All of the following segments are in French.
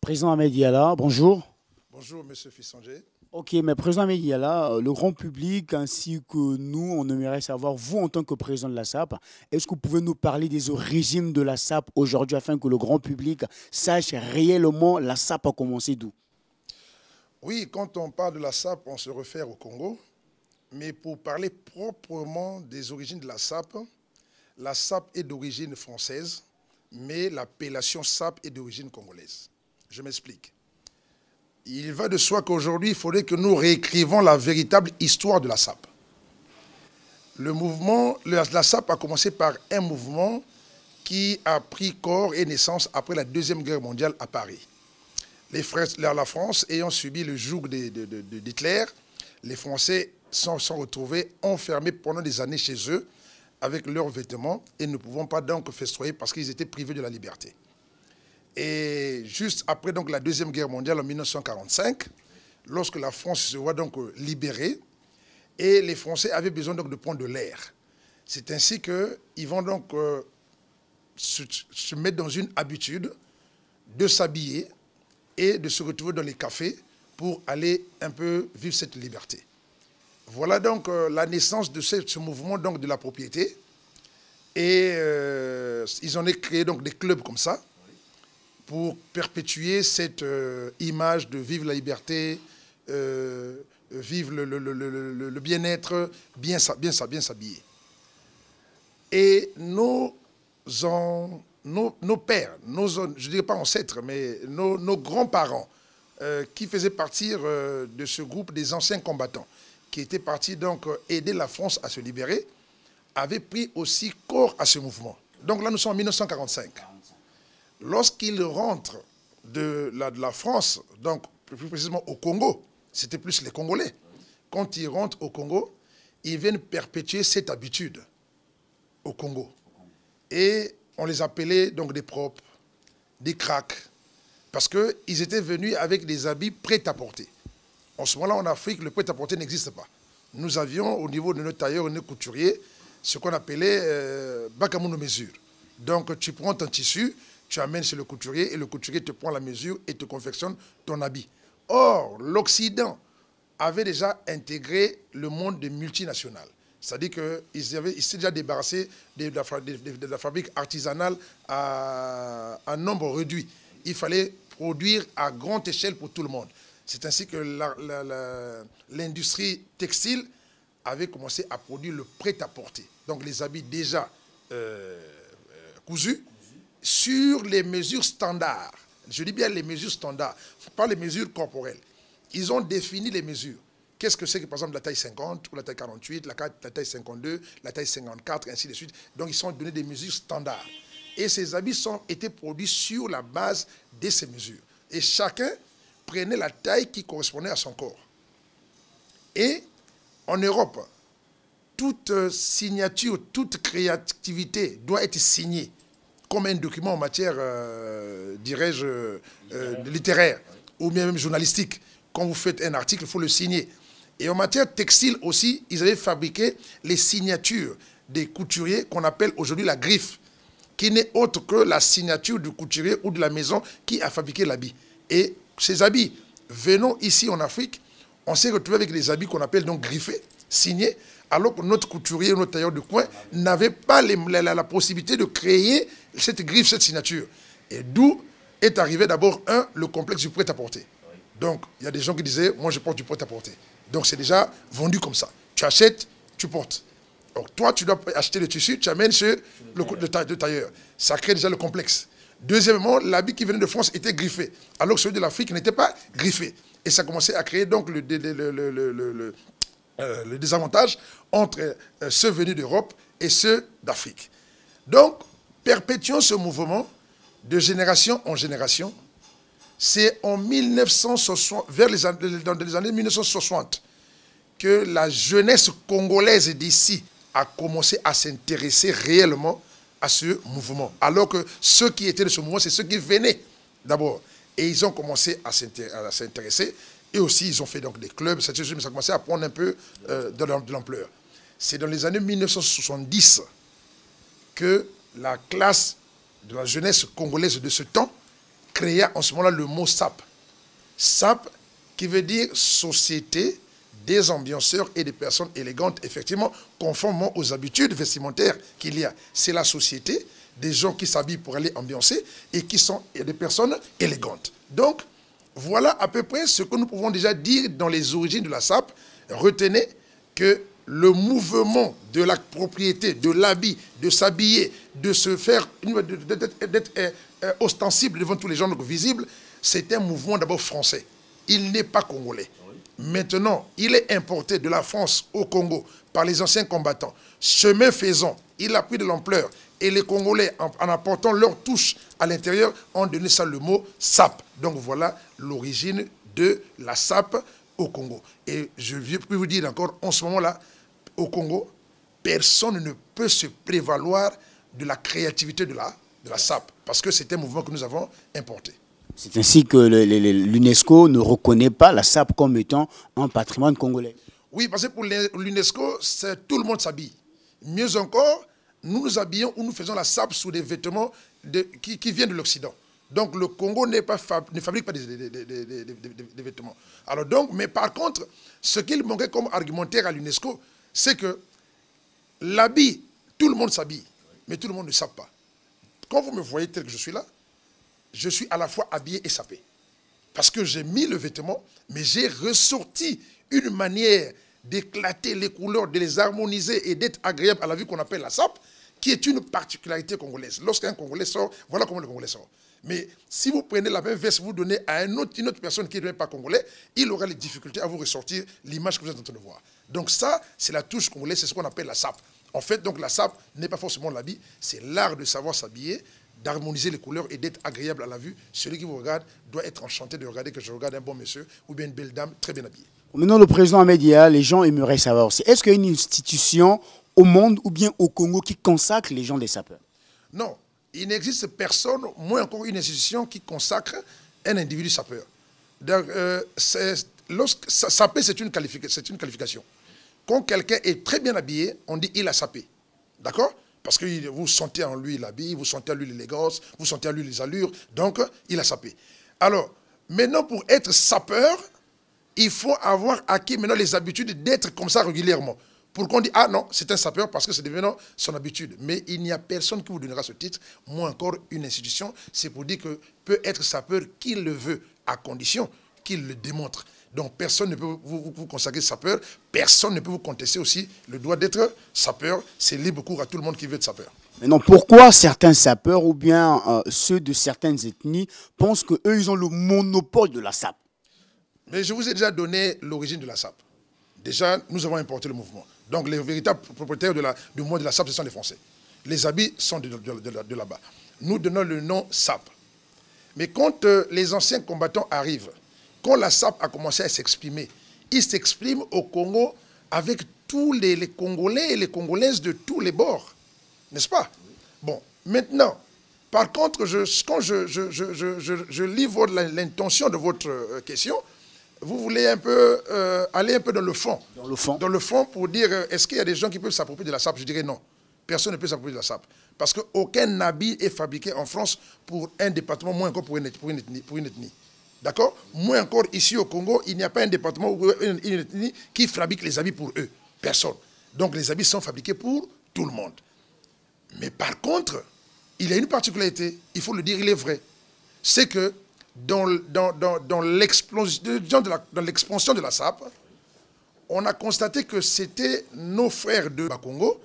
Président Ahmed Diallo, bonjour. Bonjour, Monsieur Fissangé. Ok, mais président Ahmed Diallo, le grand public ainsi que nous, on aimerait savoir, vous en tant que président de la SAP, est-ce que vous pouvez nous parler des origines de la SAP aujourd'hui afin que le grand public sache réellement la SAP a commencé d'où? Oui, quand on parle de la SAP, on se réfère au Congo. Mais pour parler proprement des origines de la SAP est d'origine française, mais l'appellation SAP est d'origine congolaise. Je m'explique. Il va de soi qu'aujourd'hui, il faudrait que nous réécrivons la véritable histoire de la SAP. Le mouvement, la SAP a commencé par un mouvement qui a pris corps et naissance après la Deuxième Guerre mondiale à Paris. La France ayant subi le joug d'Hitler, les Français sont retrouvés enfermés pendant des années chez eux avec leurs vêtements et ne pouvant pas donc festoyer parce qu'ils étaient privés de la liberté. Et juste après donc, la Deuxième Guerre mondiale en 1945, lorsque la France se voit donc libérée, et les Français avaient besoin donc de prendre de l'air. C'est ainsi qu'ils vont donc se mettre dans une habitude de s'habiller et de se retrouver dans les cafés pour aller un peu vivre cette liberté. Voilà donc la naissance de ce mouvement donc, de la propriété. Et ils ont créé donc des clubs comme ça pour perpétuer cette image de vivre la liberté, vivre le bien-être, bien s'habiller. Et nos pères, je ne dirais pas ancêtres, mais nos grands-parents qui faisaient partir de ce groupe des anciens combattants, qui étaient partis donc aider la France à se libérer, avaient pris aussi corps à ce mouvement. Donc là, nous sommes en 1945. Lorsqu'ils rentrent de la France, donc plus précisément au Congo, c'était plus les Congolais. Quand ils rentrent au Congo, ils viennent perpétuer cette habitude au Congo. Et on les appelait donc des propres, des cracks, parce qu'ils étaient venus avec des habits prêts à porter. En ce moment-là, en Afrique, le prêt-à-porter n'existe pas. Nous avions, au niveau de nos tailleurs et nos couturiers, ce qu'on appelait bakamono mesure. Donc, tu prends ton tissu, tu amènes chez le couturier, et le couturier te prend la mesure et te confectionne ton habit. Or, l'Occident avait déjà intégré le monde des multinationales. C'est-à-dire qu'ils s'étaient déjà débarrassés de la fabrique artisanale à un nombre réduit. Il fallait produire à grande échelle pour tout le monde. C'est ainsi que l'industrie textile avait commencé à produire le prêt-à-porter. Donc les habits déjà cousus sur les mesures standards. Je dis bien les mesures standards, pas les mesures corporelles. Ils ont défini les mesures. Qu'est-ce que c'est que par exemple la taille 50 ou la taille 48, la taille 52, la taille 54, et ainsi de suite. Donc ils sont donnés des mesures standards. Et ces habits ont été produits sur la base de ces mesures. Et chacun prenait la taille qui correspondait à son corps. Et en Europe, toute signature, toute créativité doit être signée comme un document en matière, dirais-je, littéraire ou même journalistique. Quand vous faites un article, il faut le signer. Et en matière textile aussi, ils avaient fabriqué les signatures des couturiers qu'on appelle aujourd'hui la griffe, qui n'est autre que la signature du couturier ou de la maison qui a fabriqué l'habit. Et ces habits, venant ici en Afrique, on s'est retrouvé avec des habits qu'on appelle donc griffés, signés, alors que notre couturier, notre tailleur de coin n'avait pas la possibilité de créer cette griffe, cette signature. Et d'où est arrivé d'abord, le complexe du prêt-à-porter. Donc, il y a des gens qui disaient, moi je porte du prêt-à-porter. Donc, c'est déjà vendu comme ça. Tu achètes, tu portes. Donc, toi, tu dois acheter le tissu, tu amènes chez le tailleur. Ça crée déjà le complexe. Deuxièmement, l'habit qui venait de France était griffé, alors que celui de l'Afrique n'était pas griffé. Et ça commençait à créer donc le désavantage entre ceux venus d'Europe et ceux d'Afrique. Donc, perpétuons ce mouvement de génération en génération. C'est en 1960, dans les années 1960, que la jeunesse congolaise d'ici a commencé à s'intéresser réellement à ce mouvement. Alors que ceux qui étaient de ce mouvement, c'est ceux qui venaient d'abord. Et ils ont commencé à s'intéresser. Et aussi, ils ont fait donc des clubs, mais ça a commencé à prendre un peu de l'ampleur. C'est dans les années 1970 que la classe de la jeunesse congolaise de ce temps créa en ce moment-là le mot SAP. SAP qui veut dire Société des ambianceurs et des personnes élégantes, effectivement, conformément aux habitudes vestimentaires qu'il y a. C'est la société des gens qui s'habillent pour aller ambiancer et qui sont des personnes élégantes. Donc, voilà à peu près ce que nous pouvons déjà dire dans les origines de la SAP. Retenez que le mouvement de la propriété, de l'habit, de s'habiller, de se faire, d'être ostensible devant tous les gens visibles, c'est un mouvement d'abord français. Il n'est pas congolais. Maintenant, il est importé de la France au Congo par les anciens combattants. Chemin faisant, il a pris de l'ampleur. Et les Congolais, en apportant leur touche à l'intérieur, ont donné ça le mot SAP. Donc voilà l'origine de la SAP au Congo. Et je peux vous dire encore, en ce moment-là, au Congo, personne ne peut se prévaloir de la créativité de la SAP. Parce que c'est un mouvement que nous avons importé. C'est ainsi que l'UNESCO ne reconnaît pas la SAP comme étant un patrimoine congolais. Oui, parce que pour l'UNESCO, tout le monde s'habille. Mieux encore, nous nous habillons ou nous faisons la SAP sous des vêtements qui viennent de l'Occident. Donc le Congo ne fabrique pas des vêtements. Alors donc, mais par contre, ce qu'il manquait comme argumentaire à l'UNESCO, c'est que l'habit, tout le monde s'habille, mais tout le monde ne sape pas. Quand vous me voyez tel que je suis là, je suis à la fois habillé et sapé. Parce que j'ai mis le vêtement, mais j'ai ressorti une manière d'éclater les couleurs, de les harmoniser et d'être agréable à la vue qu'on appelle la SAP, qui est une particularité congolaise. Lorsqu'un Congolais sort, voilà comment le Congolais sort. Mais si vous prenez la même veste, vous donnez à une autre personne qui n'est pas congolais, il aura les difficultés à vous ressortir l'image que vous êtes en train de voir. Donc ça, c'est la touche congolaise, c'est ce qu'on appelle la SAP. En fait, donc la SAP n'est pas forcément l'habit, c'est l'art de savoir s'habiller, d'harmoniser les couleurs et d'être agréable à la vue. Celui qui vous regarde doit être enchanté de regarder que je regarde un bon monsieur ou bien une belle dame très bien habillée. Maintenant, le président Ahmed Yahya, les gens aimeraient savoir aussi, est-ce qu'il y a une institution au monde ou bien au Congo qui consacre les gens des sapeurs? Non, il n'existe personne, moins encore une institution qui consacre un individu sapeur. Saper, c'est une qualification. Quand quelqu'un est très bien habillé, on dit il a sapé. D'accord? Parce que vous sentez en lui l'habit, vous sentez en lui l'élégance, vous sentez en lui les allures, donc il a sapé. Alors, maintenant pour être sapeur, il faut avoir acquis maintenant les habitudes d'être comme ça régulièrement. Pour qu'on dise, ah non, c'est un sapeur parce que c'est devenu son habitude. Mais il n'y a personne qui vous donnera ce titre, moins encore une institution. C'est pour dire que peut être sapeur qui le veut, à condition qu'il le démontre. Donc personne ne peut vous consacrer sapeur, personne ne peut vous contester aussi le droit d'être sapeur. C'est libre cours à tout le monde qui veut être sapeur. Maintenant, pourquoi certains sapeurs ou bien ceux de certaines ethnies pensent qu'eux, ils ont le monopole de la SAP? Mais je vous ai déjà donné l'origine de la SAP. Déjà, nous avons importé le mouvement. Donc les véritables propriétaires du mouvement de la SAP, ce sont les Français. Les habits sont de là-bas. Nous donnons le nom SAP. Mais quand les anciens combattants arrivent, quand la SAP a commencé à s'exprimer, ils s'expriment au Congo avec tous les Congolais et les Congolaises de tous les bords. N'est-ce pas? Bon, maintenant, par contre, quand je lis l'intention de votre question, vous voulez un peu aller un peu dans le fond. Dans le fond. Dans le fond pour dire, est-ce qu'il y a des gens qui peuvent s'approprier de la SAP? Je dirais non. Personne ne peut s'approprier de la SAP. Parce qu'aucun habit est fabriqué en France pour un département, moins encore pour une ethnie. D'accord? Moins encore ici au Congo, il n'y a pas un département ou une ethnie qui fabrique les habits pour eux. Personne. Donc les habits sont fabriqués pour tout le monde. Mais par contre, il y a une particularité, il faut le dire, il est vrai. C'est que dans l'expansion de la SAP, on a constaté que c'était nos frères de Bakongo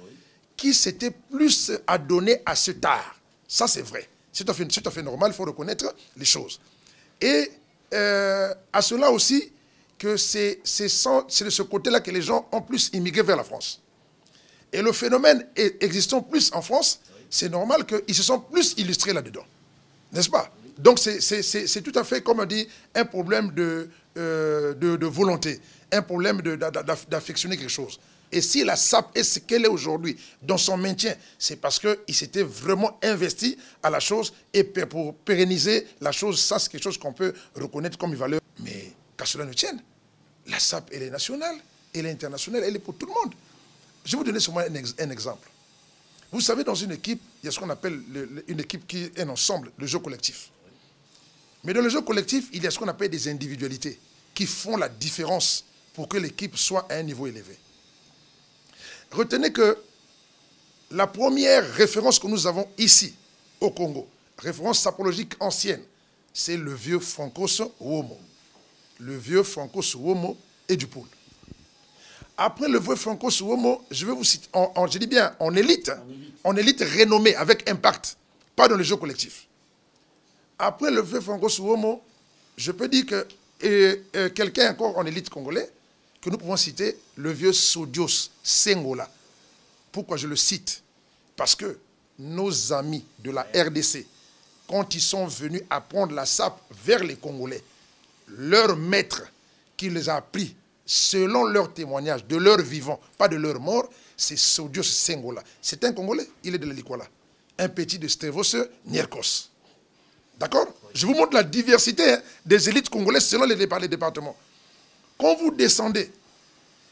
qui s'étaient plus adonnés à cet art. Ça, c'est vrai. C'est tout à fait normal, il faut reconnaître les choses. Et à cela aussi, que c'est de ce côté-là que les gens ont plus immigré vers la France. Et le phénomène existant plus en France, c'est normal qu'ils se sont plus illustrés là-dedans. N'est-ce pas? Donc c'est tout à fait, comme on dit, un problème de volonté, un problème d'affectionner quelque chose. Et si la SAP est ce qu'elle est aujourd'hui dans son maintien, c'est parce qu'il s'était vraiment investi à la chose et pour pérenniser la chose, ça c'est quelque chose qu'on peut reconnaître comme une valeur. Mais qu'à cela ne tienne, la SAP elle est nationale, elle est internationale, elle est pour tout le monde. Je vais vous donner seulement un exemple. Vous savez, dans une équipe, il y a ce qu'on appelle une équipe qui est un ensemble, le jeu collectif. Mais dans le jeu collectif, il y a ce qu'on appelle des individualités qui font la différence pour que l'équipe soit à un niveau élevé. Retenez que la première référence que nous avons ici, au Congo, référence sapologique ancienne, c'est le vieux Francos Womo. Le vieux Francos Womo et du Poul. Après le vieux Francos Womo, je vais vous citer, je dis bien en élite renommée, avec impact, pas dans le jeu collectif. Après le vieux Francos Womo, je peux dire que quelqu'un encore en élite congolais, que nous pouvons citer le vieux Sodios Sengola. Pourquoi je le cite? Parce que nos amis de la RDC, quand ils sont venus apprendre la SAP vers les Congolais, leur maître qui les a appris, selon leur témoignage, de leur vivant, pas de leur mort, c'est Sodios Sengola. C'est un Congolais, il est de l'Elikwala. Un petit de Stevos Nierkos. D'accord? Je vous montre la diversité des élites congolaises selon les départements. Quand vous descendez,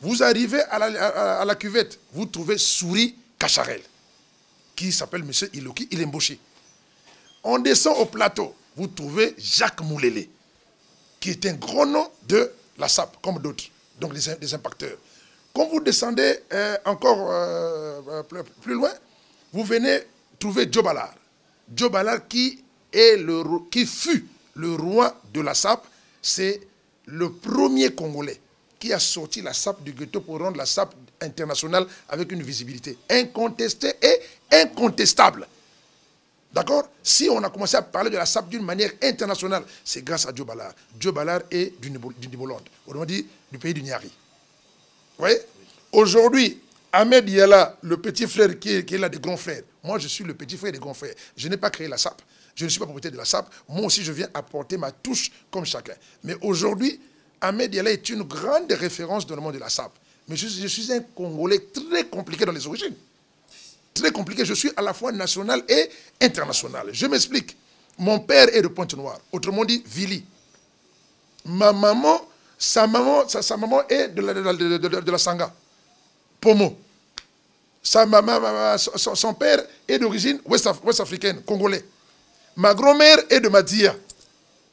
vous arrivez à la cuvette, vous trouvez Souri Kacharel, qui s'appelle M. Iloki, il est embauché. On descend au plateau, vous trouvez Jacques Moulélé, qui est un gros nom de la SAP, comme d'autres, donc des impacteurs. Quand vous descendez encore plus loin, vous venez trouver Djobalar. Djobalar qui fut le roi de la SAP, c'est le premier Congolais qui a sorti la SAP du ghetto pour rendre la SAP internationale avec une visibilité incontestée et incontestable. D'accord? Si on a commencé à parler de la SAP d'une manière internationale, c'est grâce à Djobalar. Djobalar est du Nibolande, autrement dit du pays du Niari. Vous voyez? Aujourd'hui, Ahmed Yala, le petit frère qui est là des grands frères. Moi, je suis le petit frère des grands frères. Je n'ai pas créé la SAP. Je ne suis pas propriétaire de la SAP. Moi aussi, je viens apporter ma touche comme chacun. Mais aujourd'hui, Ahmed Yala est une grande référence dans le monde de la SAP. Mais je suis un Congolais très compliqué dans les origines. Très compliqué. Je suis à la fois national et international. Je m'explique. Mon père est de Pointe-Noire. Autrement dit, Vili. Ma maman, sa maman est de la Sanga. Pomo. Son père est d'origine ouest-africaine, congolais. Ma grand-mère est de Madia,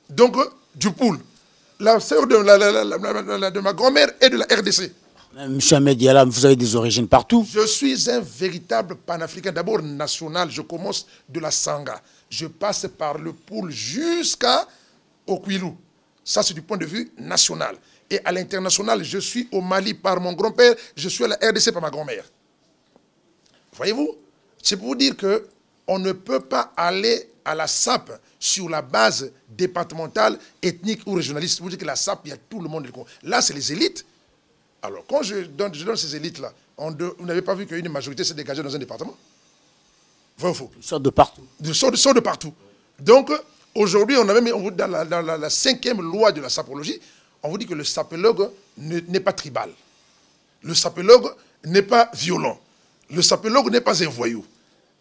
donc du Poul. La sœur de ma grand-mère est de la RDC. Monsieur Ahmed Yala, vous avez des origines partout. Je suis un véritable panafricain, d'abord national. Je commence de la Sanga. Je passe par le Poul jusqu'au Kwilu. Ça, c'est du point de vue national. Et à l'international, je suis au Mali par mon grand-père, je suis à la RDC par ma grand-mère. Voyez-vous? C'est pour vous dire qu'on ne peut pas aller à la SAP sur la base départementale, ethnique ou régionaliste. Vous dites que la SAP, il y a tout le monde. Là, c'est les élites. Alors, quand je donne ces élites-là, vous n'avez pas vu qu'une majorité s'est dégagée dans un département? Vrai ou faux? Ils sortent de partout. Ils sortent de partout. Donc, aujourd'hui, on a même dans la 5e loi de la sapologie, on vous dit que le sapologue n'est pas tribal. Le sapologue n'est pas violent. Le sapologue n'est pas un voyou.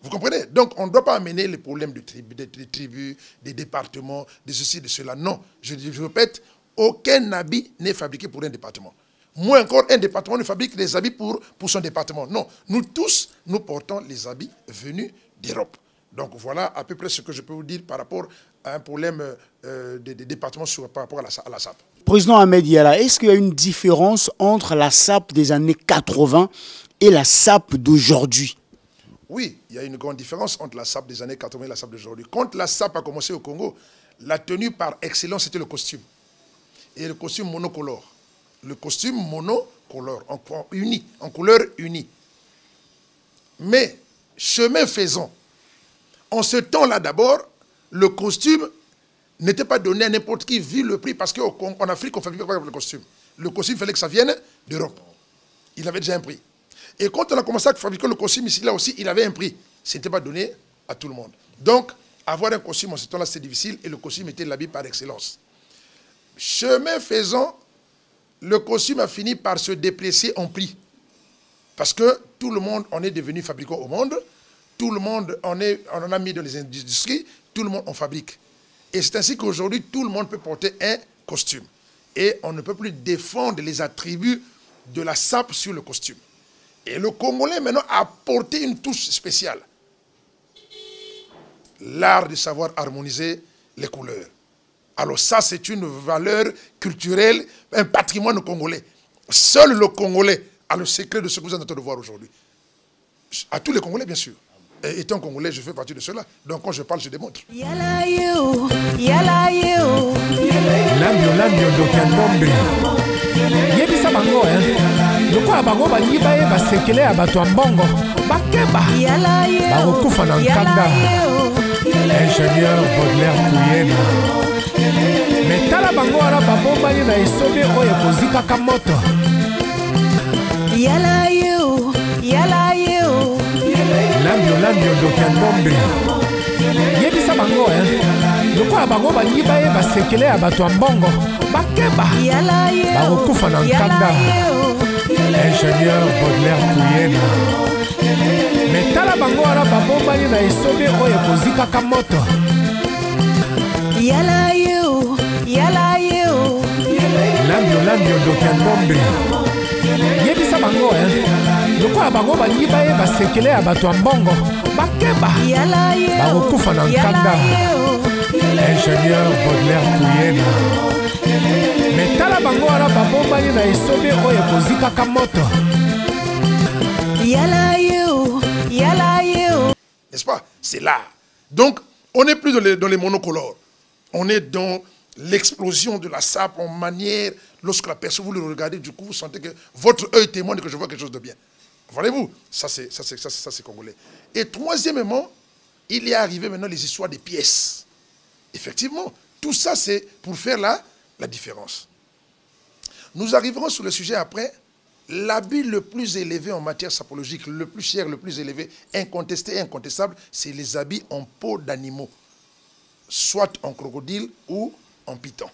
Vous comprenez? Donc, on ne doit pas amener les problèmes des tribus, des départements, de ceci, de cela. Non, je répète, aucun habit n'est fabriqué pour un département. Moins encore, un département ne fabrique des habits pour son département. Non, nous tous, nous portons les habits venus d'Europe. Donc, voilà à peu près ce que je peux vous dire par rapport à un problème des départements par rapport à la SAP. Président Ahmed Yala, est-ce qu'il y a une différence entre la SAP des années 80 et la SAP d'aujourd'hui? Oui, il y a une grande différence entre la SAP des années 80 et la SAP d'aujourd'hui. Quand la SAP a commencé au Congo, la tenue par excellence, c'était le costume. Et le costume monocolore. Le costume monocolore, en couleur unie. Mais, chemin faisant, en ce temps-là d'abord, le costume n'était pas donné à n'importe qui vu le prix, parce qu'en Afrique, on ne fabriquait pas le costume. Le costume, il fallait que ça vienne d'Europe. Il avait déjà un prix. Et quand on a commencé à fabriquer le costume ici, là aussi, il avait un prix. Ce n'était pas donné à tout le monde. Donc, avoir un costume en ce temps-là, c'est difficile, et le costume était l'habit par excellence. Chemin faisant, le costume a fini par se déprécier en prix. Parce que tout le monde en est devenu fabricant au monde, tout le monde en a mis dans les industries, tout le monde en fabrique. Et c'est ainsi qu'aujourd'hui, tout le monde peut porter un costume. Et on ne peut plus défendre les attributs de la SAP sur le costume. Et le Congolais, maintenant, a porté une touche spéciale. L'art de savoir harmoniser les couleurs. Alors ça, c'est une valeur culturelle, un patrimoine congolais. Seul le Congolais a le secret de ce que vous êtes en train de voir aujourd'hui. À tous les Congolais, bien sûr. Et étant Congolais, je fais partie de cela. Donc quand je parle, je démontre. Yebisa bango lokola bango balingi bayeba sekele ya bato ya mbongo bakeba bakokufa na nkanda. Ingénieur Baudelaire Kuyena metala bango wana babombani na esobe oyo ekozikaka moto. Lambio Dokiambombe yebisa bango lokola bango balingi bayeba sekele ya bato ya mbongo bakeba bakokufa na nkanda. Ingénieur Baudelaire Kuyena metala bango wana babombani na esobe oyo ekozikaka moto. Lambio Dokiambombe yebisa bango lokola bango balingi bayeba sekele ya bato ya mbongo bakeba bakokufa na nkanda. Ingénieur Baudelaire Kuyena metala bango wana babombani na esobe oyo ekozikaka moto. N'est-ce pas? C'est là. Donc, on n'est plus dans les monocolores. On est dans l'explosion de la sape en manière. Lorsque la personne, vous le regardez, du coup, vous sentez que votre œil témoigne que je vois quelque chose de bien. Voyez-vous? Ça, c'est congolais. Et troisièmement, il est arrivé maintenant les histoires des pièces. Effectivement, tout ça, c'est pour faire la différence. Nous arriverons sur le sujet après. L'habit le plus élevé en matière sapologique, le plus cher, le plus élevé, incontesté et incontestable, c'est les habits en peau d'animaux, soit en crocodile ou en python.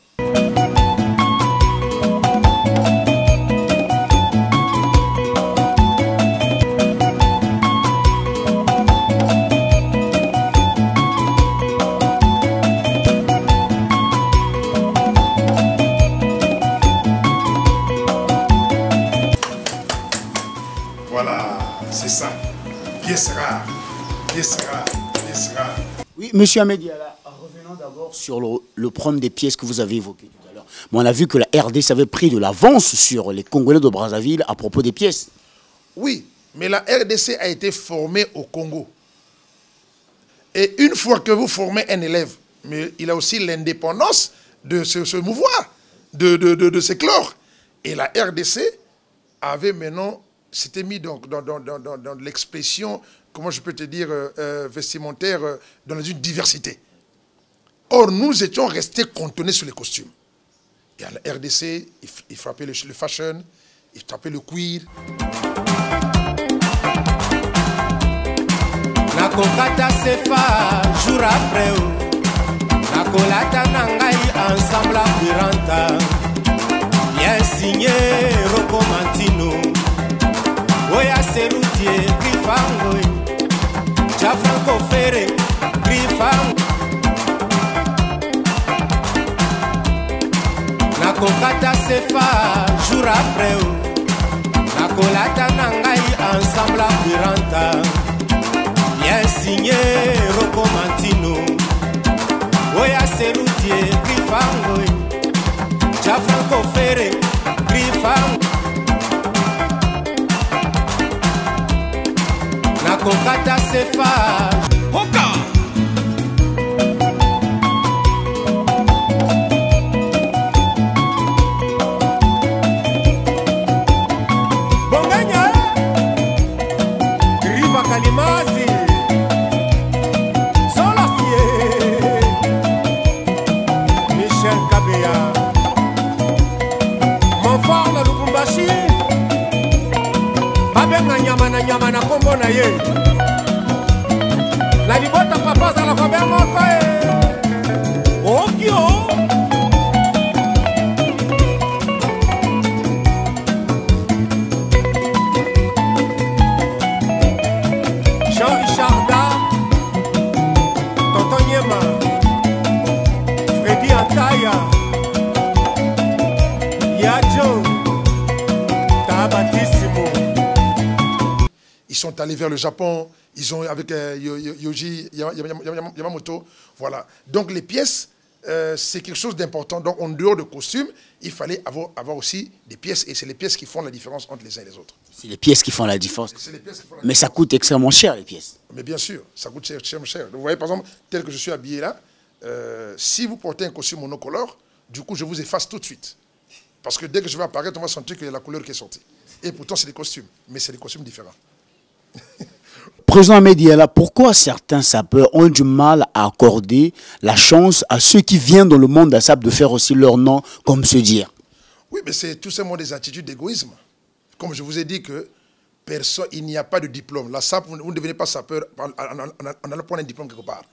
Oui, monsieur Ahmed Diala, revenons d'abord sur le problème des pièces que vous avez évoqué tout à l'heure. On a vu que la RDC avait pris de l'avance sur les Congolais de Brazzaville à propos des pièces. Oui, mais la RDC a été formée au Congo. Et une fois que vous formez un élève, mais il a aussi l'indépendance de se mouvoir, de s'éclore. Et la RDC avait maintenant, s'était mis dans l'expression, comment je peux te dire, vestimentaire, dans une diversité. Or, nous étions restés cantonnés sur les costumes. Et à la RDC, il frappait le fashion, il frappait le cuir. La kokata sefa jour après la kolata nangai ensemble à Piranta. Bien signé Rocco Mantino. Oya Serutier Grifango. Jafranco Ferre Grifango. La kokata sefa jour après la kolata nangai ensemble à Piranta. Bien signé Rocco Mantino. Oya Serutier Grifango. Jafranco Ferre Grifango. La kokata sefa Hoka. Bonganya Grifa Kalimazi Solafié Michel Kabea Mon fort na Lubumbashi Babenga nyama na kombo na ye La libota papa za la Robert Moko. Okio. Jean-Richard Tonton Niema, Freddy Antaya, Yadjo, Tabatissimo. Ils sont allés vers le Japon, ils ont avec Yoji Yamamoto, voilà. Donc les pièces, c'est quelque chose d'important. Donc en dehors de costumes, il fallait avoir aussi des pièces, et c'est les pièces qui font la différence entre les uns et les autres. C'est les pièces qui font la différence. Mais ça coûte extrêmement cher, les pièces. Mais bien sûr, ça coûte cher. Vous voyez, par exemple, tel que je suis habillé là, si vous portez un costume monocolore, du coup, je vous efface tout de suite. Parce que dès que je vais apparaître, on va sentir qu'il y a la couleur qui est sortie. Et pourtant, c'est des costumes, mais c'est des costumes différents. Président Médiala, pourquoi certains sapeurs ont du mal à accorder la chance à ceux qui viennent dans le monde de la SAP de faire aussi leur nom, comme se dire? Oui, mais c'est tout simplement des attitudes d'égoïsme. Comme je vous ai dit que personne, il n'y a pas de diplôme. La SAP, vous ne devenez pas sapeur en allant prendre un diplôme quelque part.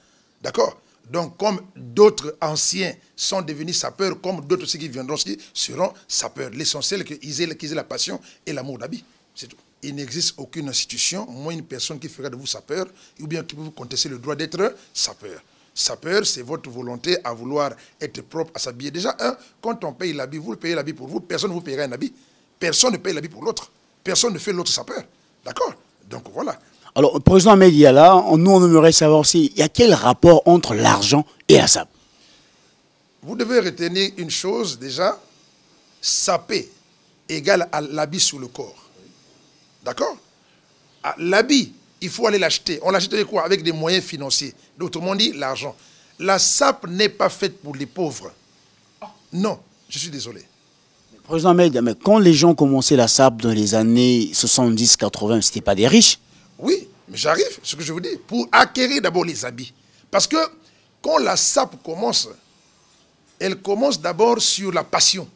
D'accord? Donc, comme d'autres anciens sont devenus sapeurs, comme d'autres aussi qui viendront aussi seront sapeurs. L'essentiel, c'est qu'ils aient la passion et l'amour d'habit. C'est tout. Il n'existe aucune institution, moins une personne qui ferait de vous sapeur, ou bien qui peut vous contester le droit d'être sapeur. Sapeur, c'est votre volonté à vouloir être propre, à s'habiller. Déjà, quand on paye l'habit, vous le payez l'habit pour vous, personne ne vous payera un habit. Personne ne paye l'habit pour l'autre. Personne ne fait l'autre sapeur. D'accord? Donc voilà. Alors, Président Médiala, nous, on aimerait savoir aussi, il y a quel rapport entre l'argent et la SAP? Vous devez retenir une chose, déjà, saper égale à l'habit sur le corps. D'accord? L'habit, il faut aller l'acheter. On l'achète avec quoi? Avec des moyens financiers. Autrement dit, l'argent. La SAP n'est pas faite pour les pauvres. Non, je suis désolé. Président Médiala, mais quand les gens commençaient la SAP dans les années 70-80, ce n'étaient pas des riches? Oui, mais j'arrive, ce que je vous dis, pour acquérir d'abord les habits. Parce que quand la SAP commence, elle commence d'abord sur la passion.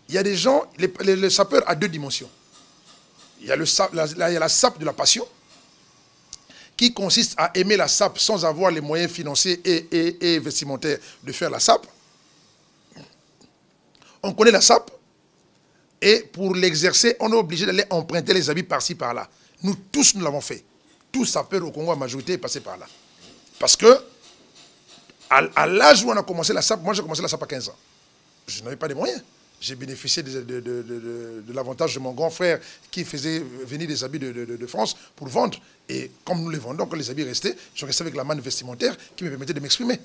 Il y a des gens, les sapeurs à deux dimensions. Il y a la SAP de la passion, qui consiste à aimer la SAP sans avoir les moyens financiers et vestimentaires de faire la SAP. On connaît la SAP, et pour l'exercer, on est obligé d'aller emprunter les habits par-ci, par-là. Nous tous, nous l'avons fait. Tous sapeurs au Congo, la majorité est passée par là. Parce que, à l'âge où on a commencé la SAP, moi j'ai commencé la SAP à 15 ans. Je n'avais pas les moyens. J'ai bénéficié de l'avantage de mon grand frère qui faisait venir des habits de France pour vendre. Et comme nous les vendons, quand les habits restaient, je restais avec la manne vestimentaire qui me permettait de m'exprimer.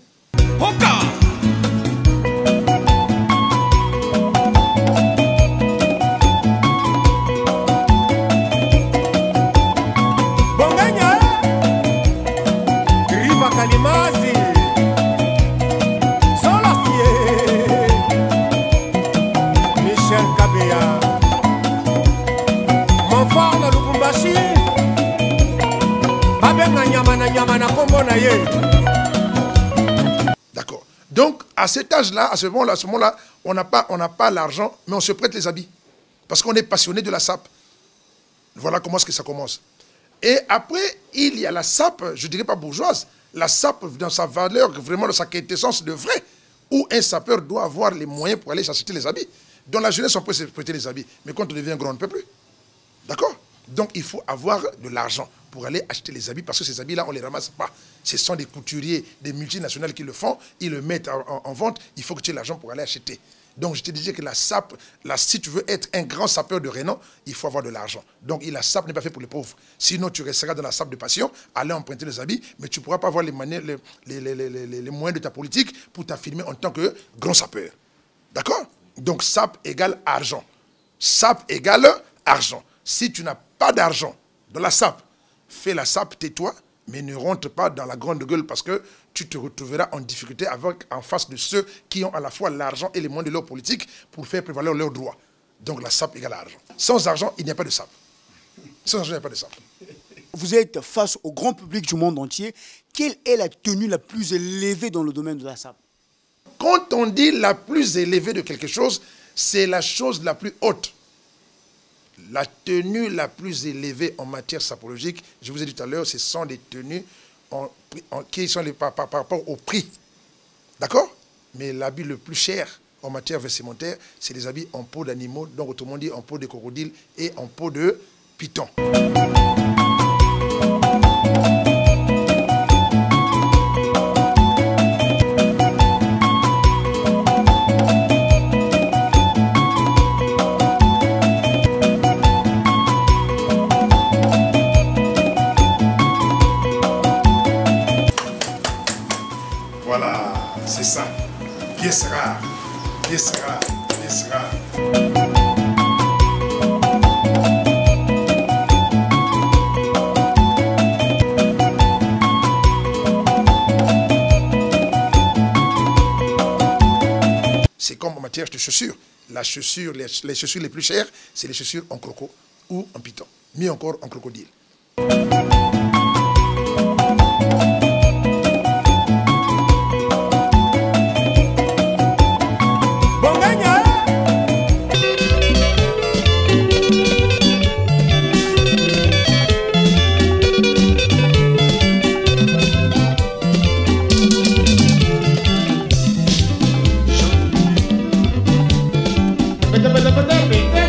D'accord. Donc, à cet âge-là, à ce moment-là, on n'a pas l'argent, mais on se prête les habits. Parce qu'on est passionné de la SAP. Voilà comment est-ce que ça commence. Et après, il y a la SAP, je ne dirais pas bourgeoise, la SAP dans sa valeur, vraiment dans sa quintessence de vrai, où un sapeur doit avoir les moyens pour aller s'acheter les habits. Dans la jeunesse, on peut se prêter les habits, mais quand on devient grand, on ne peut plus. D'accord? Donc, il faut avoir de l'argent pour aller acheter les habits, parce que ces habits-là, on ne les ramasse pas. Ce sont des couturiers, des multinationales qui le font, ils le mettent en vente, il faut que tu aies l'argent pour aller acheter. Donc, je te disais que la SAP, si tu veux être un grand sapeur de renom, il faut avoir de l'argent. Donc, la SAP n'est pas fait pour les pauvres. Sinon, tu resteras dans la SAP de passion, aller emprunter les habits, mais tu ne pourras pas avoir les moyens de ta politique pour t'affirmer en tant que grand sapeur. D'accord? Donc, SAP égale argent. SAP égale argent. Si tu n'as pas d'argent dans la SAP, fais la SAP, tais-toi, mais ne rentre pas dans la grande gueule parce que tu te retrouveras en difficulté en face de ceux qui ont à la fois l'argent et les moyens de leur politique pour faire prévaloir leurs droits. Donc la SAP égale argent. Sans argent, il n'y a pas de SAP. Sans argent, il n'y a pas de SAP. Vous êtes face au grand public du monde entier. Quelle est la tenue la plus élevée dans le domaine de la SAP? Quand on dit la plus élevée de quelque chose, c'est la chose la plus haute. La tenue la plus élevée en matière sapologique, je vous ai dit tout à l'heure, ce sont des tenues qui sont par rapport au prix. D'accord? Mais l'habit le plus cher en matière vestimentaire, c'est les habits en peau d'animaux, donc autrement dit en peau de crocodile et en peau de python. Voilà, c'est ça. Pièce rare, pièce rare, pièce rare. C'est comme en matière de chaussures. La chaussure, les chaussures les plus chères, c'est les chaussures en croco ou en python. Mieux encore en crocodile. Betul-betul